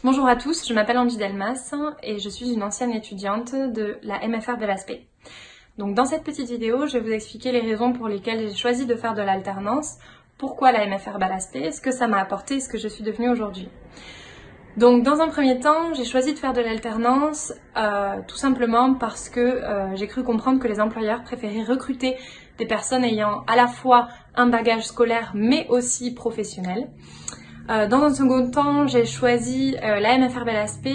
Bonjour à tous, je m'appelle Angie Delmas et je suis une ancienne étudiante de la MFR de l'ASP. Donc dans cette petite vidéo, je vais vous expliquer les raisons pour lesquelles j'ai choisi de faire de l'alternance, pourquoi la MFR de l'ASP, ce que ça m'a apporté et ce que je suis devenue aujourd'hui. Donc dans un premier temps, j'ai choisi de faire de l'alternance tout simplement parce que j'ai cru comprendre que les employeurs préféraient recruter des personnes ayant à la fois un bagage scolaire mais aussi professionnel. Dans un second temps, j'ai choisi la MFR BELASP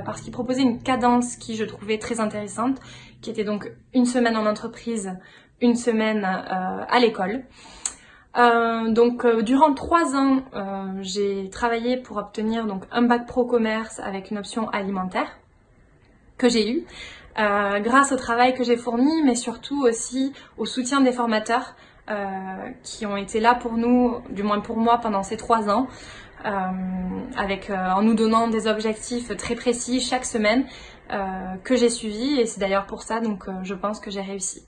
parce qu'il proposait une cadence qui je trouvais très intéressante, qui était donc une semaine en entreprise, une semaine à l'école. Durant 3 ans, j'ai travaillé pour obtenir donc un bac pro commerce avec une option alimentaire que j'ai eu grâce au travail que j'ai fourni, mais surtout aussi au soutien des formateurs qui ont été là pour nous, du moins pour moi, pendant ces 3 ans, en nous donnant des objectifs très précis chaque semaine que j'ai suivis, et c'est d'ailleurs pour ça je pense que j'ai réussi.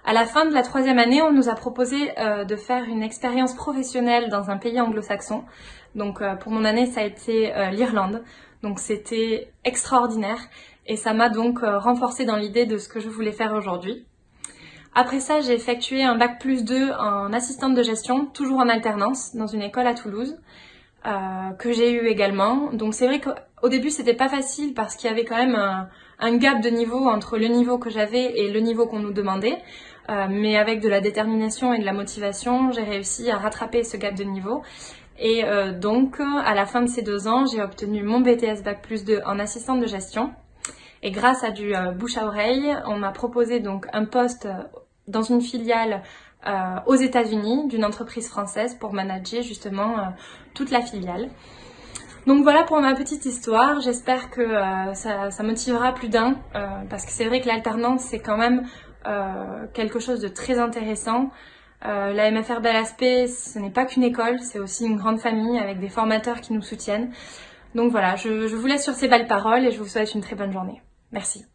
À la fin de la 3e année, on nous a proposé de faire une expérience professionnelle dans un pays anglo-saxon. Donc pour mon année, ça a été l'Irlande. Donc c'était extraordinaire et ça m'a donc renforcée dans l'idée de ce que je voulais faire aujourd'hui. Après ça, j'ai effectué un bac+2 en assistante de gestion, toujours en alternance, dans une école à Toulouse, que j'ai eu également. Donc c'est vrai qu'au début, c'était pas facile parce qu'il y avait quand même un gap de niveau entre le niveau que j'avais et le niveau qu'on nous demandait. Mais avec de la détermination et de la motivation, j'ai réussi à rattraper ce gap de niveau. Et à la fin de ces 2 ans, j'ai obtenu mon BTS bac+2 en assistante de gestion. Et grâce à du bouche à oreille, on m'a proposé donc un poste dans une filiale aux États-Unis d'une entreprise française pour manager justement toute la filiale. Donc voilà pour ma petite histoire, j'espère que ça motivera plus d'un parce que c'est vrai que l'alternance c'est quand même quelque chose de très intéressant. La MFR BELASP, ce n'est pas qu'une école, c'est aussi une grande famille avec des formateurs qui nous soutiennent. Donc voilà, je vous laisse sur ces belles paroles et je vous souhaite une très bonne journée. Merci.